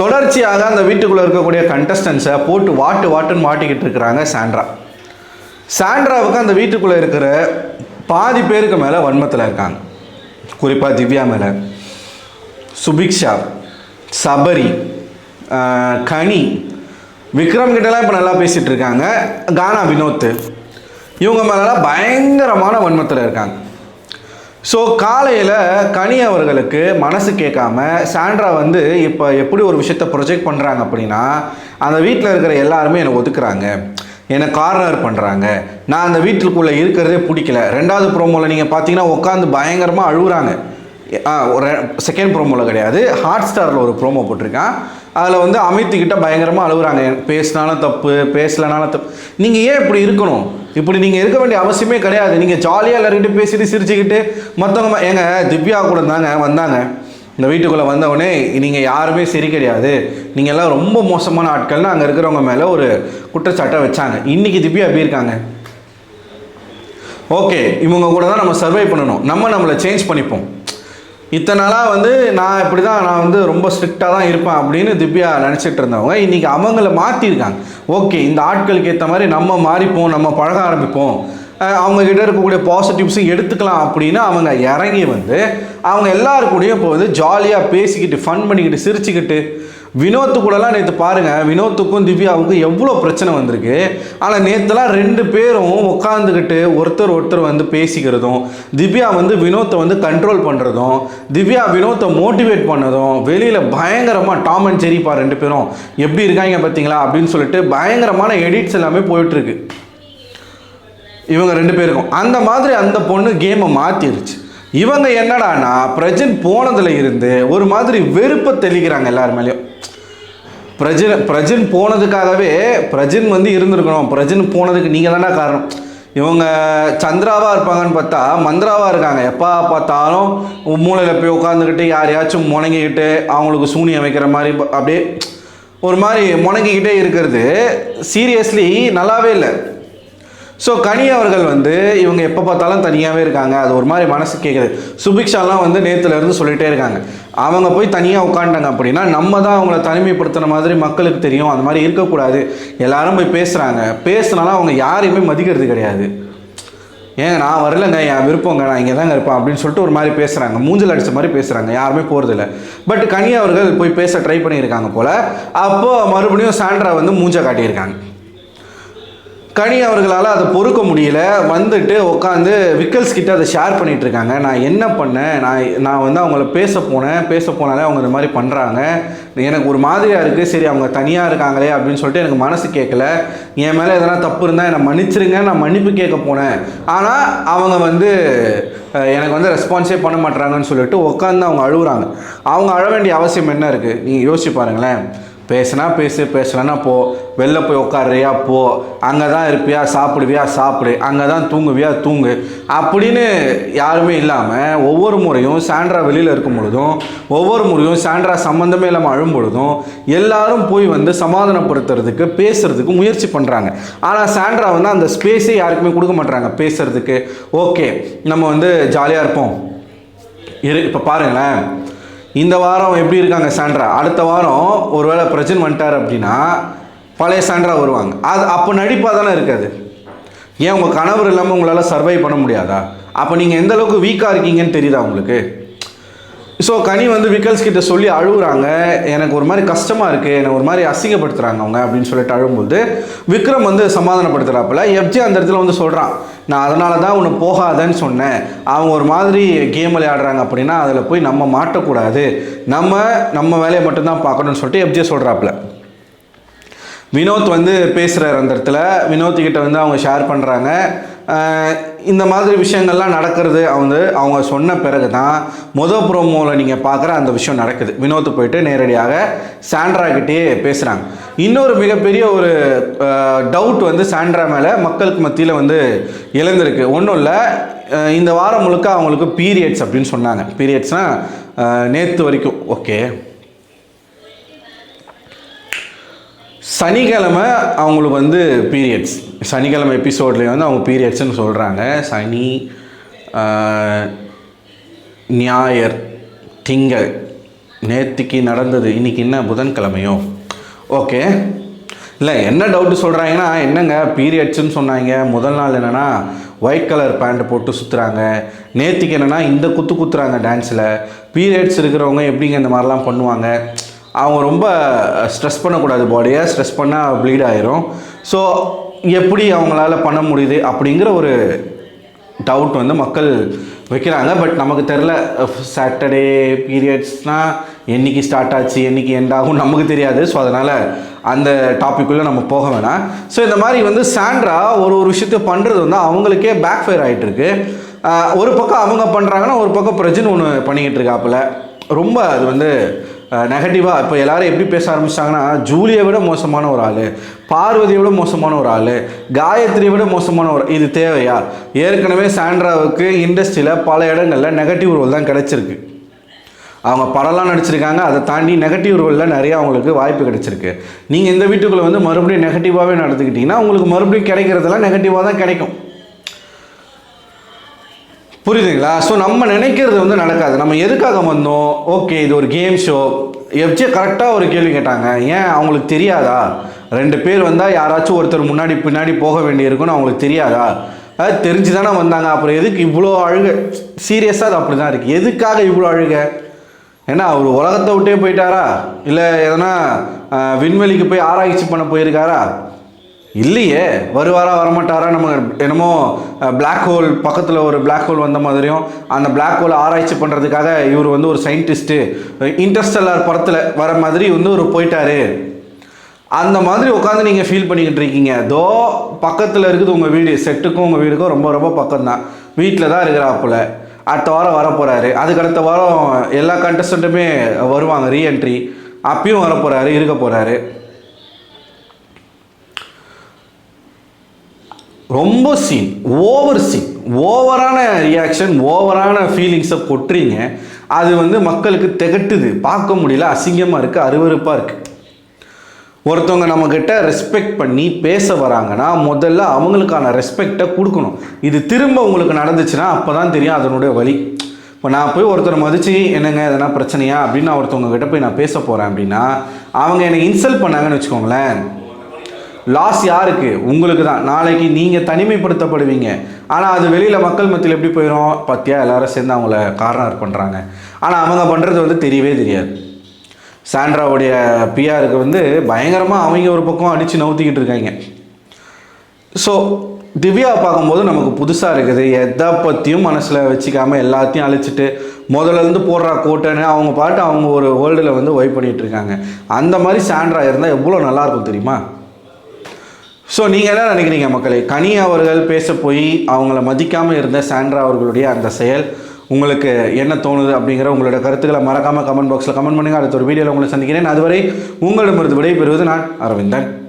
தொடர்ச்சியாக அந்த வீட்டுக்குள்ளே இருக்கக்கூடிய கண்டஸ்டன்ஸை போட்டு வாட்டுன்னு மாட்டிக்கிட்டு இருக்கிறாங்க சாண்ட்ராவுக்கு அந்த வீட்டுக்குள்ளே இருக்கிற பாதி பேருக்கு மேலே வன்மத்தில் இருக்காங்க. குறிப்பாக திவ்யா மேலே, சுபிக்ஷா, சபரி, கனி, விக்ரம் கிட்டலாம் இப்போ நல்லா பேசிகிட்டு இருக்காங்க. கானா வினோத், இவங்க மேலெலாம் பயங்கரமான வன்மத்தில் இருக்காங்க. ஸோ காலையில் கனி அவர்களுக்கு மனசு கேட்காம சாண்ட்ரா வந்து இப்போ எப்படி ஒரு விஷயத்த ப்ரொஜெக்ட் பண்ணுறாங்க அப்படின்னா, அந்த வீட்டில் இருக்கிற எல்லாருமே என்னை ஒதுக்குறாங்க, என்னை கார்னர் பண்ணுறாங்க, நான் அந்த வீட்டுக்குள்ளே இருக்கிறதே பிடிக்கல. 2வது ப்ரோமோவில் நீங்கள் பார்த்தீங்கன்னா உட்காந்து பயங்கரமாக அழுகுறாங்க. ஒரு செகண்ட் ப்ரோமோவில் கிடையாது, ஹாட் ஸ்டாரில் ஒரு ப்ரோமோ போட்டிருக்கான். அதில் வந்து அமித்துக்கிட்ட பயங்கரமாக அழுகுறாங்க, பேசினாலும் தப்பு பேசலனாலும் தப்பு. நீங்கள் ஏன் இப்படி இருக்கணும்? இப்படி நீங்கள் இருக்க வேண்டிய அவசியமே கிடையாது. நீங்கள் ஜாலியாக எல்லாருக்கிட்ட பேசிட்டு சிரிச்சுக்கிட்டு மற்றவங்க எங்க திவ்யா கூட தாங்க வந்தாங்க, இந்த வீட்டுக்குள்ளே வந்தவொடனே நீங்கள் யாருமே சரி கிடையாது, நீங்கள் எல்லாம் ரொம்ப மோசமான ஆட்கள்னு அங்கே இருக்கிறவங்க மேலே ஒரு குற்றச்சாட்டை வச்சாங்க. இன்றைக்கி திவ்யா எப்படி இருக்காங்க? ஓகே, இவங்க கூட தான் நம்ம சர்வை பண்ணணும், நம்மளை சேஞ்ச் பண்ணிப்போம். இத்தனை நாளாக வந்து நான் இப்படி தான், நான் வந்து ரொம்ப ஸ்ட்ரிக்டாக தான் இருப்பேன் அப்படின்னு திவ்யா நினச்சிட்டு இருந்தவங்க இன்றைக்கி அவங்கள மாற்றிருக்காங்க. ஓகே, இந்த ஆட்களுக்கு ஏற்ற மாதிரி நம்ம மாறிப்போம், நம்ம பழக ஆரம்பிப்போம், அவங்கக்கிட்ட இருக்கக்கூடிய பாசிட்டிவ்ஸும் எடுத்துக்கலாம் அப்படின்னு அவங்க இறங்கி வந்து அவங்க எல்லாருக்கூடையும் இப்போ வந்து ஜாலியாக பேசிக்கிட்டு ஃபன் பண்ணிக்கிட்டு சிரிச்சுக்கிட்டு. வினோத்து கூடலாம் நேற்று பாருங்கள், வினோத்துக்கும் திவ்யாவுக்கும் எவ்வளோ பிரச்சனை வந்திருக்கு. ஆனால் நேற்றுலாம் 2 பேரும் உட்காந்துக்கிட்டு ஒருத்தர் வந்து பேசிக்கிறதும், திவ்யா வந்து வினோத்தை வந்து கண்ட்ரோல் பண்ணுறதும், திவ்யா வினோத்தை மோட்டிவேட் பண்ணதும், வெளியில் பயங்கரமாக டாம் அண்ட் ஜெரி 2 பேரும் எப்படி இருக்காங்க பார்த்தீங்களா அப்படின்னு சொல்லிட்டு பயங்கரமான எடிட்ஸ் எல்லாமே போயிட்டுருக்கு இவங்க 2 பேருக்கும். அந்த மாதிரி அந்த பொண்ணு கேமை மாற்றிருச்சு. இவங்க என்னடானா பிரஜன் போனதில் இருந்து ஒரு மாதிரி வெறுப்பை தெளிக்கிறாங்க எல்லார் மேலேயும். பிரஜன் போனதுக்காகவே பிரஜன் வந்து இருந்திருக்கணும், பிரஜன் போனதுக்கு நீங்கள் தானே காரணம். இவங்க சந்திராவாக இருப்பாங்கன்னு பார்த்தா மந்திராவாக இருக்காங்க. எப்போ பார்த்தாலும் மூளையில் போய் உட்காந்துக்கிட்டு யாரையாச்சும் முணங்கிக்கிட்டு அவங்களுக்கு சூனியம் வைக்கிற மாதிரி அப்படியே ஒரு மாதிரி முணங்கிக்கிட்டே இருக்கிறது சீரியஸ்லி நல்லாவே இல்லை. ஸோ கனி அவர்கள் வந்து இவங்க எப்போ பார்த்தாலும் தனியாகவே இருக்காங்க, அது ஒரு மாதிரி மனசு கேட்குது. சுபிக்ஷாலாம் வந்து நேற்றுலேருந்து சொல்லிகிட்டே இருக்காங்க, அவங்க போய் தனியாக உட்காண்டாங்க அப்படின்னா நம்ம தான் அவங்கள தனிமைப்படுத்தின மாதிரி மக்களுக்கு தெரியும், அந்த மாதிரி இருக்கக்கூடாது. எல்லாரும் போய் பேசுனாலும் அவங்க யாரையுமே மதிக்கிறது கிடையாது. ஏங்க நான் வரலங்க, என் விருப்பங்க, நான் இங்கே தாங்க இருப்பேன் அப்படின்னு சொல்லிட்டு ஒரு மாதிரி பேசுகிறாங்க, மூஞ்சில் அடித்த மாதிரி பேசுகிறாங்க, யாருமே போகிறதில்ல. பட் கனி அவர்கள் போய் பேச ட்ரை பண்ணியிருக்காங்க போல். அப்போது மறுபடியும் சாண்ட்ரா வந்து மூஞ்சை காட்டியிருக்காங்க. கனி அவர்களால் அதை பொறுக்க முடியல, வந்துட்டு உட்காந்து விக்கல்ஸ் கிட்ட அதை ஷேர் பண்ணிகிட்டு இருக்காங்க. நான் என்ன பண்ணேன், நான் வந்து அவங்கள பேச போனாலே அவங்க இந்த மாதிரி பண்ணுறாங்க, எனக்கு ஒரு மாதிரியாக இருக்குது, சரி அவங்க தனியாக இருக்காங்களே அப்படின்னு சொல்லிட்டு எனக்கு மனசு கேட்கல, என் மேலே எதனா தப்பு இருந்தால் என்னை மன்னிச்சிருங்க, நான் மன்னிப்பு கேட்க போனேன், ஆனால் அவங்க வந்து எனக்கு வந்து ரெஸ்பான்ஸே பண்ண மாட்டுறாங்கன்னு சொல்லிட்டு உட்காந்து அவங்க அழுகுறாங்க. அவங்க அழ வேண்டிய அவசியம் என்ன இருக்குது? நீங்கள் யோசிச்சு பாருங்களேன். பேசுனா பேசு, பேசலன்னா போ, வெளில போய் உட்காடுறியா போ, அங்கே தான் இருப்பியா சாப்பிடுவியா சாப்பிடு, அங்கே தான் தூங்குவியா தூங்கு அப்படின்னு யாருமே இல்லாமல் ஒவ்வொரு முறையும் சாண்ட்ரா வெளியில் இருக்கும் பொழுதும், ஒவ்வொரு முறையும் சாண்ட்ரா சம்மந்தமே இல்லாமல் அழும் பொழுதும் எல்லாரும் போய் வந்து சமாதானப்படுத்துறதுக்கு பேசுகிறதுக்கு முயற்சி பண்ணுறாங்க. ஆனால் சாண்ட்ரா வந்து அந்த ஸ்பேஸே யாருக்குமே கொடுக்க மாட்டுறாங்க பேசுகிறதுக்கு. ஓகே, நம்ம வந்து ஜாலியாக இருப்போம். இப்போ பாருங்களேன், இந்த வாரம் எப்படி இருக்காங்க சாண்ட்ரா, அடுத்த வாரம் ஒருவேளை பிரஜன் வந்துட்டார் அப்படின்னா பழைய சாண்ட்ரா வருவாங்க. அது அப்போ நடிப்பாக தானே இருக்காது. ஏன் உங்கள் கணவர் இல்லாமல் உங்களால் சர்வை பண்ண முடியாதா? அப்போ நீங்கள் எந்த அளவுக்கு வீக்காக இருக்கீங்கன்னு தெரியுதா உங்களுக்கு? ஸோ கனி வந்து விக்கல்ஸ் கிட்ட சொல்லி அழுகுறாங்க, எனக்கு ஒரு மாதிரி கஷ்டமாக இருக்குது, எனக்கு ஒரு மாதிரி அசிங்கப்படுத்துகிறாங்க அவங்க அப்படின்னு சொல்லிட்டு அழும்போது விக்ரம் வந்து சமாதானப்படுத்துகிறாப்புல. எஃப்ஜே அந்த இடத்துல வந்து சொல்கிறான், நான் அதனால தான் உன்னை போகாதன்னு சொன்னேன், அவங்க ஒரு மாதிரி கேம் விளையாடுறாங்க அப்படின்னா அதில் போய் நம்ம மாட்டக்கூடாது, நம்ம வேலையை மட்டும்தான் பார்க்கணும்னு சொல்லிட்டு எஃப்ஜே சொல்கிறாப்புல. வினோத் வந்து பேசுகிறார் அந்த இடத்துல, வினோத்துக்கிட்ட வந்து அவங்க ஷேர் பண்ணுறாங்க. இந்த மாதிரி விஷயங்கள்லாம் நடக்கிறது அவங்க சொன்ன பிறகு தான் ப்ரோமோவில் நீங்கள் பார்க்குற அந்த விஷயம் நடக்குது. வினோத் போயிட்டு நேரடியாக சாண்ட்ரா கிட்டே பேசுகிறாங்க. இன்னொரு மிகப்பெரிய ஒரு டவுட் வந்து சாண்ட்ரா மேலே மக்களுக்கு மத்தியில் வந்து எழுந்திருக்கு. ஒன்றும் இல்லை, இந்த வாரம் முழுக்க அவங்களுக்கு பீரியட்ஸ் அப்படின்னு சொன்னாங்க. பீரியட்ஸ்னால் நேற்று வரைக்கும் ஓகே, சனிக்கிழமை அவங்களுக்கு வந்து பீரியட்ஸ், சனிக்கிழமை எபிசோட்லேயே வந்து அவங்க பீரியட்ஸ்ன்னு சொல்கிறாங்க. சனி, ஞாயிறு, திங்கள் நேற்றுக்கு நடந்தது, இன்றைக்கி என்ன புதன்கிழமையோ, ஓகே. இல்லை என்ன டவுட்டு சொல்கிறாங்கன்னா, என்னங்க பீரியட்ஸ்ன்னு சொன்னாங்க, முதல் நாள் என்னென்னா ஒயிட் கலர் பேண்ட் போட்டு சுற்றுறாங்க, நேற்றுக்கு என்னென்னா இந்த குத்துறாங்க டான்ஸில். பீரியட்ஸ் இருக்கிறவங்க எப்படிங்க இந்த மாதிரிலாம் பண்ணுவாங்க? அவங்க ரொம்ப ஸ்ட்ரெஸ் பண்ணக்கூடாது, பாடியை ஸ்ட்ரெஸ் பண்ணால் ப்ளீட் ஆயிரும். ஸோ எப்படி அவங்களால பண்ண முடியுது அப்படிங்கிற ஒரு டவுட் வந்து மக்கள் வைக்கிறாங்க. பட் நமக்கு தெரில, சாட்டர்டே பீரியட்ஸ்னால் என்றைக்கு ஸ்டார்ட் ஆச்சு என்றைக்கு எண்ட் ஆகும் நமக்கு தெரியாது. ஸோ அதனால் அந்த டாப்பிக்குள்ளே நம்ம போக வேணாம். ஸோ இந்த மாதிரி வந்து சாண்ட்ரா ஒரு விஷயத்தை பண்ணுறது வந்து அவங்களுக்கே பேக் ஃபயர் ஆகிட்டுருக்கு. ஒரு பக்கம் அவங்க பண்ணுறாங்கன்னா ஒரு பக்கம் பிரஜன் ஒன்று பண்ணிக்கிட்டு இருக்காப்புல. ரொம்ப அது வந்து நெகட்டிவாக இப்போ எல்லோரும் எப்படி பேச ஆரம்பிச்சிட்டாங்கன்னா, ஜூலியை விட மோசமான ஒரு ஆள், பார்வதியை விட மோசமான ஒரு ஆள், காயத்ரியை விட மோசமான ஒரு, இது தேவையா? ஏற்கனவே சாண்ட்ராவுக்கு இண்டஸ்ட்ரியில் பல இடங்களில் நெகட்டிவ் ரோல் தான் கிடச்சிருக்கு. அவங்க படம்லாம் நடிச்சிருக்காங்க, அதை தாண்டி நெகட்டிவ் ரோலில் நிறையா அவங்களுக்கு வாய்ப்பு கிடைச்சிருக்கு. நீங்கள் இந்த வீட்டுக்குள்ளே வந்து மறுபடியும் நெகட்டிவாகவே நடந்துக்கிட்டிங்கன்னா உங்களுக்கு மறுபடியும் கிடைக்கிறதெல்லாம் நெகட்டிவாக தான் கிடைக்கும். புரியுதுங்களா? ஸோ நம்ம நினைக்கிறது வந்து நடக்காது. நம்ம எதுக்காக வந்தோம்? ஓகே, இது ஒரு கேம் ஷோ. எஃப்ஜே கரெக்டாக ஒரு கேள்வி கேட்டாங்க, ஏன் அவங்களுக்கு தெரியாதா 2 பேர் வந்தால் யாராச்சும் ஒருத்தர் முன்னாடி பின்னாடி போக வேண்டியிருக்குன்னு அவங்களுக்கு தெரியாதா? அது தெரிஞ்சு தானே வந்தாங்க, அப்புறம் எதுக்கு இவ்வளோ அழுக? சீரியஸாக அது அப்படி தான் இருக்குது. எதுக்காக இவ்வளோ அழுக? ஏன்னா அவர் உலகத்தை விட்டே போயிட்டாரா, இல்லை எதனா விண்வெளிக்கு போய் ஆராய்ச்சி பண்ண போயிருக்காரா? இல்லையே. வருவாரா வரமாட்டாரா? நம்ம என்னமோ பிளாக் ஹோல் பக்கத்தில் ஒரு பிளாக் ஹோல் வந்த மாதிரியும், அந்த பிளாக் ஹோல் ஆராய்ச்சி பண்ணுறதுக்காக இவர் வந்து ஒரு சயின்டிஸ்ட்டு இன்டர்ஸ்டெல்லார் படத்தில் வர மாதிரி வந்து ஒரு போயிட்டாரு. அந்த மாதிரி உட்காந்து நீங்கள் ஃபீல் பண்ணிக்கிட்டு இருக்கீங்க. தோ பக்கத்தில் இருக்குது உங்கள் வீடு, செட்டுக்கும் உங்கள் வீடுக்கும் ரொம்ப ரொம்ப பக்கம்தான். வீட்டில் தான் இருக்கிறாப்புல. அடுத்த வாரம் வரப்போகிறாரு. அதுக்கு அடுத்த வாரம் எல்லா கண்டஸ்டண்ட்டுமே வருவாங்க, ரீஎன்ட்ரி. அப்பயும் வரப்போகிறாரு, இருக்க போகிறாரு. ரொம்ப சீன், ஓவரான ரியாக்ஷன், ஓவரான ஃபீலிங்ஸை கொட்டுறீங்க. அது வந்து மக்களுக்கு திகட்டுது, பார்க்க முடியல, அசிங்கமாக இருக்குது, அருவருப்பாக இருக்குது. ஒருத்தவங்க நம்மக்கிட்ட ரெஸ்பெக்ட் பண்ணி பேச வராங்கன்னா முதல்ல அவங்களுக்கான ரெஸ்பெக்டை கொடுக்கணும். இது திரும்ப உங்களுக்கு நடந்துச்சுன்னா அப்போ தான் தெரியும் அதனுடைய வலி. இப்போ நான் போய் ஒருத்தரை மதித்து என்னங்க எதனா பிரச்சனையா அப்படின்னு நான் ஒருத்தவங்க கிட்ட போய் நான் பேச போகிறேன் அப்படின்னா அவங்க என்னை இன்சல்ட் பண்ணாங்கன்னு வச்சுக்கோங்களேன், லாஸ் யாருக்கு? உங்களுக்கு தான். நாளைக்கு நீங்கள் தனிமைப்படுத்தப்படுவீங்க. ஆனால் அது வெளியில் மக்கள் மத்தியில் எப்படி போயிடும்? பார்த்தியா எல்லாரும் சேர்ந்து அவங்கள கார்னர் பண்ணுறாங்க. ஆனால் அவங்க பண்ணுறது வந்து தெரியவே தெரியாது. சாண்ட்ராவுடைய பிஆருக்கு வந்து பயங்கரமாக அவங்க ஒரு பக்கம் அடித்து நவுத்திக்கிட்டு இருக்காங்க. ஸோ திவ்யா பார்க்கும்போது நமக்கு புதுசாக இருக்குது. எதை பற்றியும் மனசில் வச்சுக்காமல் எல்லாத்தையும் அழிச்சிட்டு முதலேருந்து போடுறா கோட்டைன்னு அவங்க பாட்டு அவங்க ஒரு வேர்ல்டில் வந்து ஒய்ப் பண்ணிகிட்ருக்காங்க. அந்த மாதிரி சாண்ட்ரா இருந்தால் எவ்வளோ நல்லாயிருக்கும் தெரியுமா? ஸோ நீங்கள் என்ன நினைக்கிறீங்க மக்களே? கனி அவர்கள் பேச போய் அவங்கள மதிக்காமல் இருந்த சாண்ட்ரா அவர்களுடைய அந்த செயல் உங்களுக்கு என்ன தோணுது அப்படிங்கிற உங்களோட கருத்துக்களை மறக்காமல் கமெண்ட் பாக்ஸில் கமெண்ட் பண்ணுங்கள். அடுத்த ஒரு வீடியோவில் உங்களை சந்திக்கிறேன். அதுவரை உங்களிடமிருந்து விடைபெறுவது நான் அரவிந்தன்.